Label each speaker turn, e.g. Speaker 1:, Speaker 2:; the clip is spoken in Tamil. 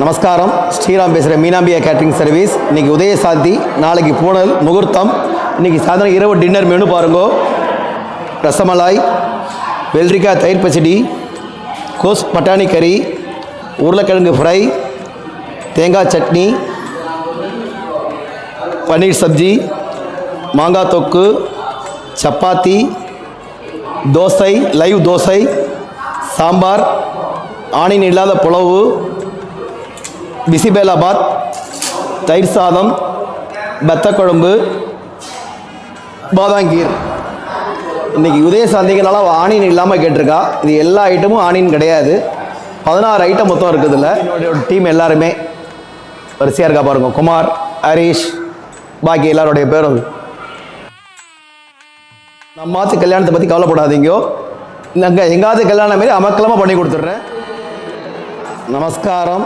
Speaker 1: நமஸ்காரம். ஸ்ரீராம் பேசுகிறேன். மீனாம்பியா கேட்ரிங் சர்வீஸ். இன்றைக்கி உதயசாந்தி, நாளைக்கு பூனல் முகூர்த்தம். இன்றைக்கி சாயந்தரம் இரவு டின்னர் மெனு பாருங்கோ. ரசமலாய், வெள்ளரிக்காய் தயிர் பச்சடி, கோஸ் பட்டாணி கறி, உருளைக்கிழங்கு ஃப்ரை, தேங்காய் சட்னி, பன்னீர் சப்ஜி, மாங்காய் தொக்கு, சப்பாத்தி, தோசை, லைவ் தோசை, சாம்பார், ஆனியன் இல்லாத புலவு, பிசிபேலாபாத், தயிர் சாதம், பத்தக்குழம்பு, பாதாங்கீர். இன்றைக்கி உதயசாந்திங்கனால ஆனியன் இல்லாமல் கேட்டிருக்கா. இது எல்லா ஐட்டமும் ஆனியன் கிடையாது. 16 ஐட்டம் மொத்தம் இருக்குது. இல்லை, என்னுடைய டீம் எல்லாருமே வரிசையாக இருக்கா பாருங்க. குமார், ஹரீஷ், பாக்கி எல்லாருடைய பேரும். நம்மாத்து கல்யாணத்தை பற்றி கவலைப்படாதீங்கோ. நாங்கள் எங்காவது கல்யாணம் மாரி அமக்கலமாக பண்ணி கொடுத்துட்றேன். நமஸ்காரம்.